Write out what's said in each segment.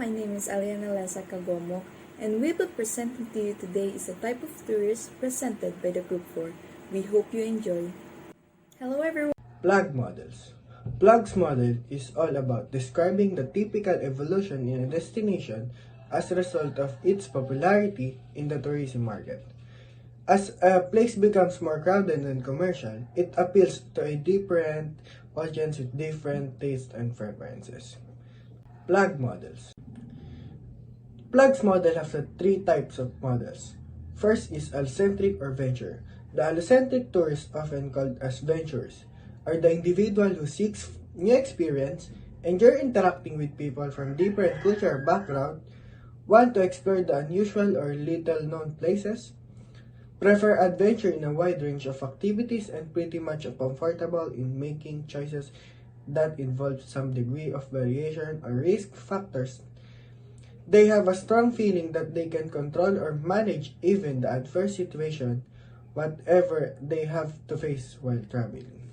my name is Aliana Lesa Kagomo, and we will presenting to you today is a type of tourist presented by the Group 4. We hope you enjoy. Hello everyone. Plug models. Plug's model is all about describing the typical evolution in a destination as a result of its popularity in the tourism market. As a place becomes more crowded and commercial, it appeals to a different audience with different tastes and preferences. Plug models. Plug's model has three types of models. First is allocentric or venture. The allocentric tourists, often called as venturers, are the individual who seeks new experience, enjoy interacting with people from different cultural background, want to explore the unusual or little known places, prefer adventure in a wide range of activities, and pretty much are comfortable in making choices that involve some degree of variation or risk factors. They have a strong feeling that they can control or manage even the adverse situation, whatever they have to face while traveling.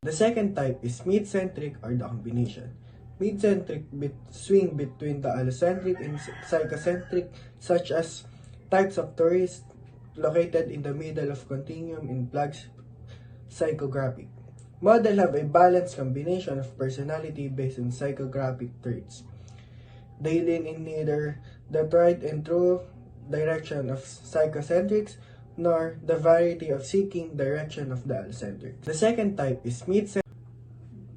The second type is mid-centric or the combination. Mid-centric swing between the allocentric and psychocentric, such as types of tourists located in the middle of continuum in Plug's psychographic. Model have a balanced combination of personality based on psychographic traits. They lean in neither the tried and true direction of psychocentrics nor the variety of seeking direction of the allocentric. The second type is mid-centric.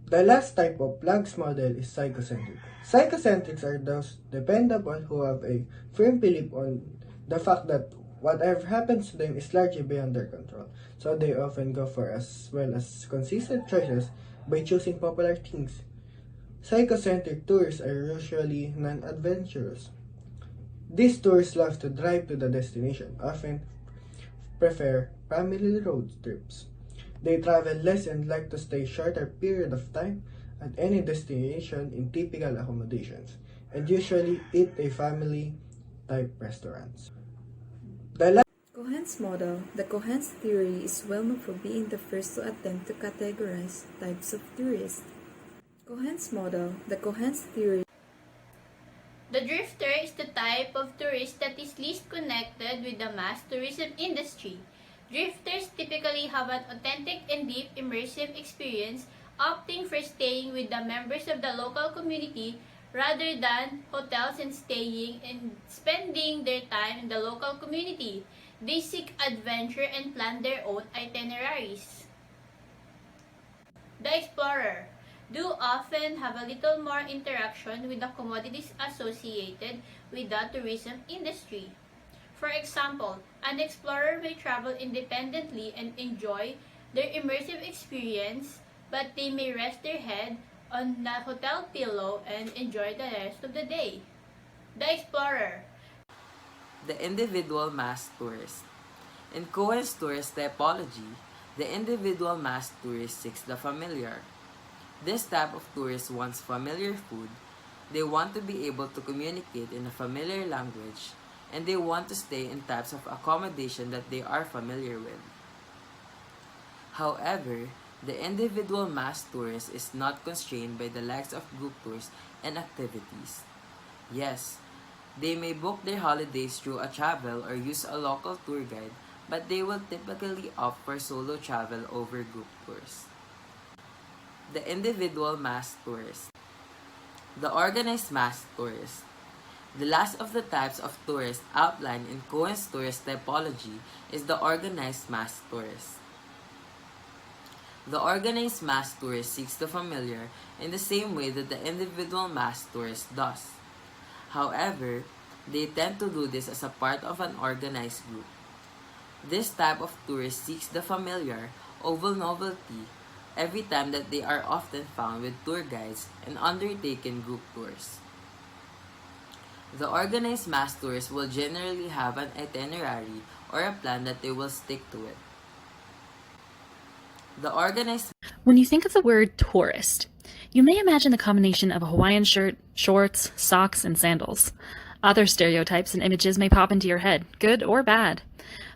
The last type of Plug's model is psychocentric. Psychocentrics are those dependable who have a firm belief on the fact that whatever happens to them is largely beyond their control, so they often go for as well as consistent choices by choosing popular things. Psychocentric tours are usually non-adventurous. These tours love to drive to the destination, often prefer family road trips. They travel less and like to stay shorter period of time at any destination in typical accommodations, and usually eat a family-type restaurants. Cohen's model. The Cohen's theory is well known for being the first to attempt to categorize types of tourists. Cohen's model. The Cohen's theory. The drifter is the type of tourist that is least connected with the mass tourism industry. Drifters typically have an authentic and deep immersive experience, opting for staying with the members of the local community rather than hotels and staying and spending their time in the local community. They seek adventure and plan their own itineraries. The explorer do often have a little more interaction with the commodities associated with the tourism industry. For example, an explorer may travel independently and enjoy their immersive experience, but they may rest their head on the hotel pillow and enjoy the rest of the day. The explorer. The individual mass tourist. In Cohen's tourist typology, the individual mass tourist seeks the familiar. This type of tourist wants familiar food, they want to be able to communicate in a familiar language, and they want to stay in types of accommodation that they are familiar with. However, the individual mass tourist is not constrained by the likes of group tours and activities. Yes, they may book their holidays through a travel or use a local tour guide, but they will typically opt for solo travel over group tours. The individual mass tourist. The organized mass tourist. The last of the types of tourists outlined in Cohen's tourist typology is the organized mass tourist. The organized mass tourist seeks the familiar in the same way that the individual mass tourist does. However, they tend to do this as a part of an organized group. This type of tourist seeks the familiar over novelty every time that they are often found with tour guides and undertaken group tours. The organized mass tourist will generally have an itinerary or a plan that they will stick to it. The organized. When you think of the word tourist, you may imagine the combination of a Hawaiian shirt, shorts, socks, and sandals. Other stereotypes and images may pop into your head, good or bad.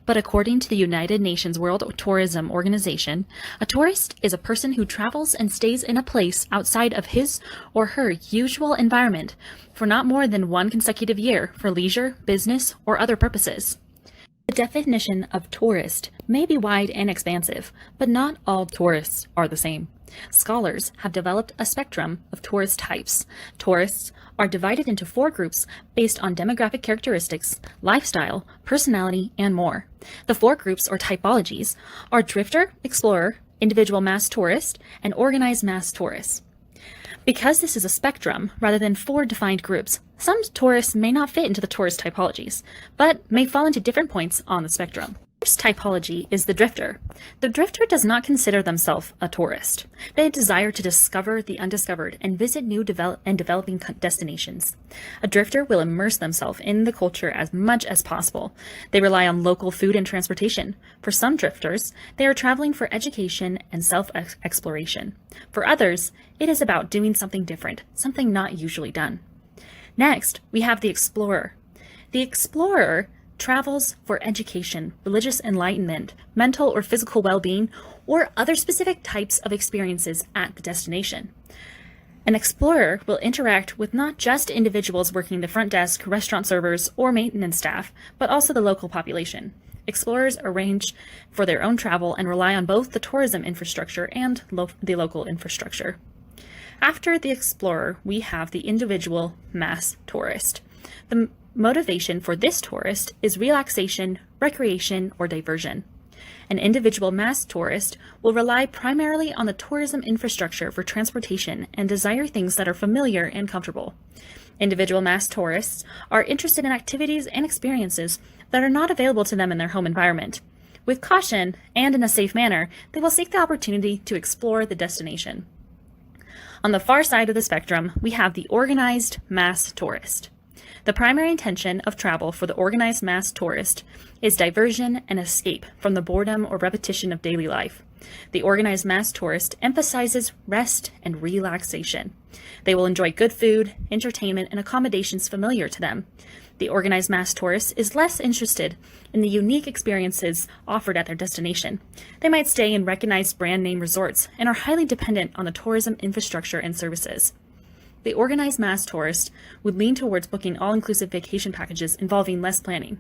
But according to the United Nations World Tourism Organization, a tourist is a person who travels and stays in a place outside of his or her usual environment for not more than one consecutive year for leisure, business, or other purposes. The definition of tourist may be wide and expansive, but not all tourists are the same. Scholars have developed a spectrum of tourist types. Tourists are divided into 4 groups based on demographic characteristics, lifestyle, personality, and more. The 4 groups or typologies are drifter, explorer, individual mass tourist, and organized mass tourist. Because this is a spectrum rather than 4 defined groups, some tourists may not fit into the tourist typologies, but may fall into different points on the spectrum. The first typology is the drifter. The drifter does not consider themselves a tourist. They desire to discover the undiscovered and visit new developing destinations. A drifter will immerse themselves in the culture as much as possible. They rely on local food and transportation. For some drifters, they are traveling for education and self-exploration. For others, it is about doing something different, something not usually done. Next, we have the explorer. The explorer travels for education, religious enlightenment, mental or physical well-being, or other specific types of experiences at the destination. An explorer will interact with not just individuals working the front desk, restaurant servers, or maintenance staff, but also the local population. Explorers arrange for their own travel and rely on both the tourism infrastructure and the local infrastructure. After the explorer, we have the individual mass tourist. The motivation for this tourist is relaxation, recreation, or diversion. An individual mass tourist will rely primarily on the tourism infrastructure for transportation and desire things that are familiar and comfortable. Individual mass tourists are interested in activities and experiences that are not available to them in their home environment. With caution and in a safe manner, they will seek the opportunity to explore the destination. On the far side of the spectrum, we have the organized mass tourist. The primary intention of travel for the organized mass tourist is diversion and escape from the boredom or repetition of daily life. The organized mass tourist emphasizes rest and relaxation. They will enjoy good food, entertainment, and accommodations familiar to them. The organized mass tourist is less interested in the unique experiences offered at their destination. They might stay in recognized brand name resorts and are highly dependent on the tourism infrastructure and services. The organized mass tourist would lean towards booking all-inclusive vacation packages involving less planning.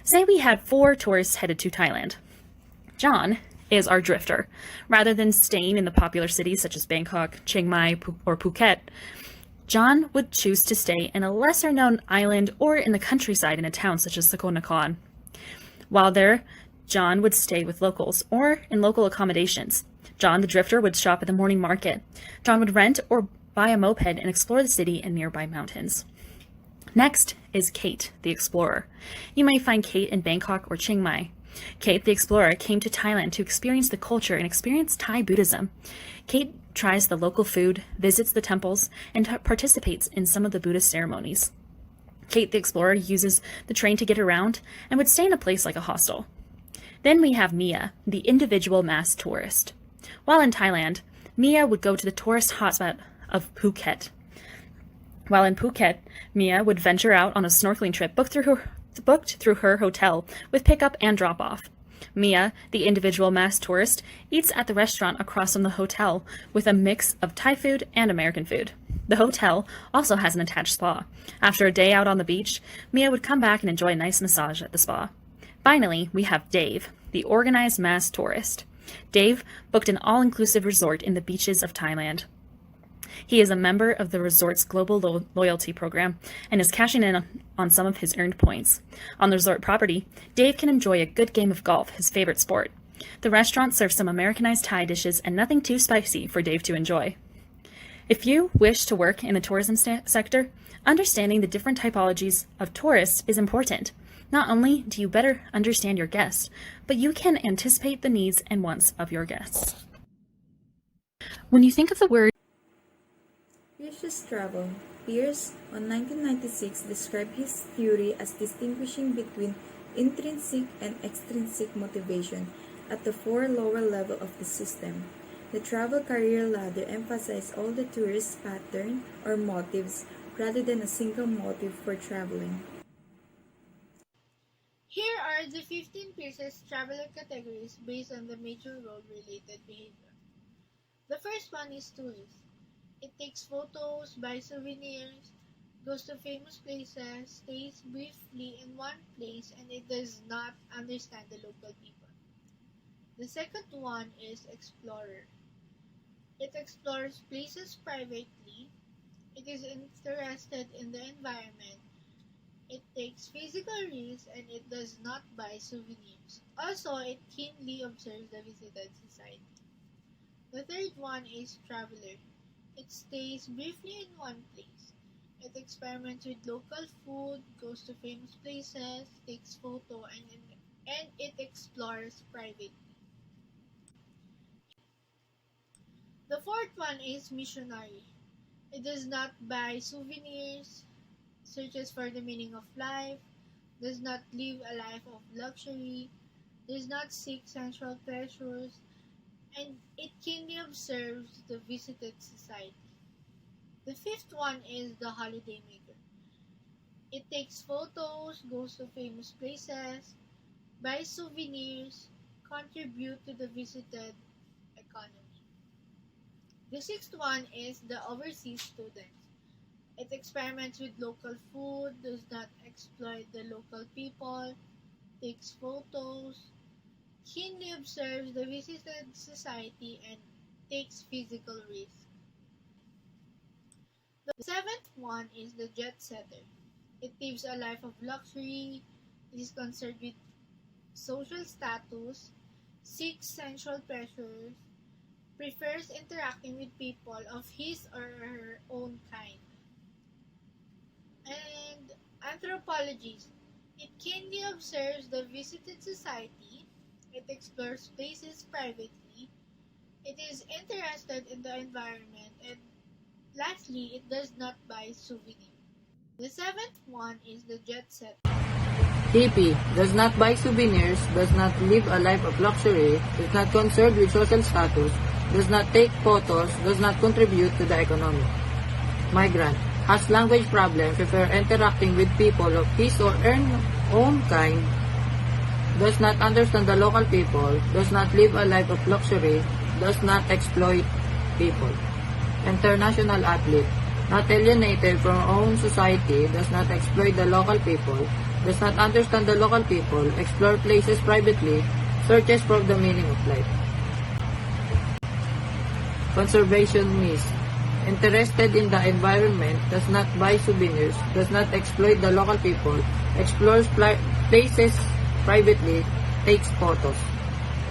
Say we had 4 tourists headed to Thailand. John is our drifter. Rather than staying in the popular cities such as Bangkok, Chiang Mai, or Phuket, John would choose to stay in a lesser-known island or in the countryside in a town such as Sakon Nakhon. While there, John would stay with locals or in local accommodations. John, the drifter, would shop at the morning market. John would rent or buy a moped and explore the city and nearby mountains. Next is Kate, the explorer. You may find Kate in Bangkok or Chiang Mai. Kate, the explorer, came to Thailand to experience the culture and experience Thai Buddhism. Kate tries the local food, visits the temples, and participates in some of the Buddhist ceremonies. Kate, the explorer, uses the train to get around and would stay in a place like a hostel. Then we have Mia, the individual mass tourist. While in Thailand, Mia would go to the tourist hotspot of Phuket. While in Phuket, Mia would venture out on a snorkeling trip booked through her hotel with pickup and drop-off. Mia, the individual mass tourist, eats at the restaurant across from the hotel with a mix of Thai food and American food. The hotel also has an attached spa. After a day out on the beach, Mia would come back and enjoy a nice massage at the spa. Finally, we have Dave, the organized mass tourist. Dave booked an all-inclusive resort in the beaches of Thailand. He is a member of the resort's global loyalty program and is cashing in on some of his earned points. On the resort property, Dave can enjoy a good game of golf, his favorite sport. The restaurant serves some Americanized Thai dishes and nothing too spicy for Dave to enjoy. If you wish to work in the tourism sector, understanding the different typologies of tourists is important. Not only do you better understand your guests, but you can anticipate the needs and wants of your guests. When you think of the word Pierce's travel. Pierce, on 1996, described his theory as distinguishing between intrinsic and extrinsic motivation at the 4 lower level of the system. The travel career ladder emphasized all the tourist pattern or motives rather than a single motive for traveling. Here are the 15 pieces traveler categories based on the major role-related behavior. The first one is tourist. It takes photos, buys souvenirs, goes to famous places, stays briefly in one place, and it does not understand the local people. The second one is explorer. It explores places privately. It is interested in the environment. It takes physical risks and it does not buy souvenirs. Also, it keenly observes the visited society. The third one is traveler. It stays briefly in one place. It experiments with local food, goes to famous places, takes photo, and it explores privately. The fourth one is missionary. It does not buy souvenirs, searches for the meaning of life, does not live a life of luxury, does not seek sensual pleasures, and it keenly observes the visited society. The fifth one is the holiday maker. It takes photos, goes to famous places, buys souvenirs, contribute to the visited economy. The sixth one is the overseas student. It experiments with local food, does not exploit the local people, takes photos, keenly observes the visited society, and takes physical risks. The seventh one is the jet setter. It lives a life of luxury, is concerned with social status, seeks sensual pleasures, prefers interacting with people of his or her own kind. And anthropologist. It keenly observes the visited society. It explores places privately. It is interested in the environment. And lastly, it does not buy souvenirs. The seventh one is the jet set. Hippie does not buy souvenirs, does not live a life of luxury, is not concerned with social status, does not take photos, does not contribute to the economy. Migrant has language problems, prefer interacting with people of his or her own kind, does not understand the local people, does not live a life of luxury, does not exploit people. International athlete, not alienated from own society, does not exploit the local people, does not understand the local people, explore places privately, searches for the meaning of life. Conservationist, interested in the environment, does not buy souvenirs, does not exploit the local people, explores places privately, takes photos.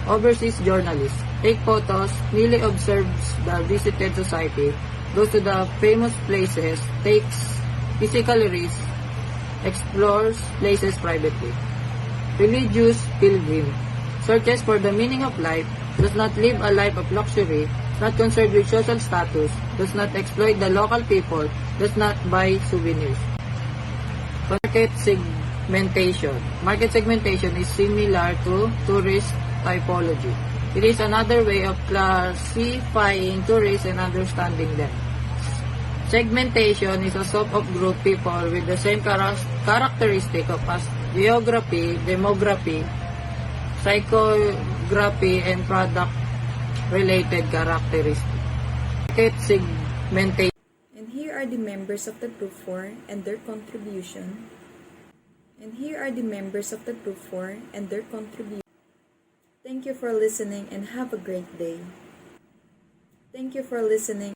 Overseas journalist, take photos, merely observes the visited society, goes to the famous places, takes physical risks, explores places privately. Religious pilgrim, searches for the meaning of life, does not live a life of luxury, not concerned with social status, does not exploit the local people, does not buy souvenirs. Market segmentation. Market segmentation is similar to tourist typology. It is another way of classifying tourists and understanding them. Segmentation is a sort of group people with the same characteristic of as geography, demography, psychography, and product-related characteristics. Market segmentation. And here are the members of the Group 4 and their contribution. Thank you for listening and have a great day. Thank you for listening.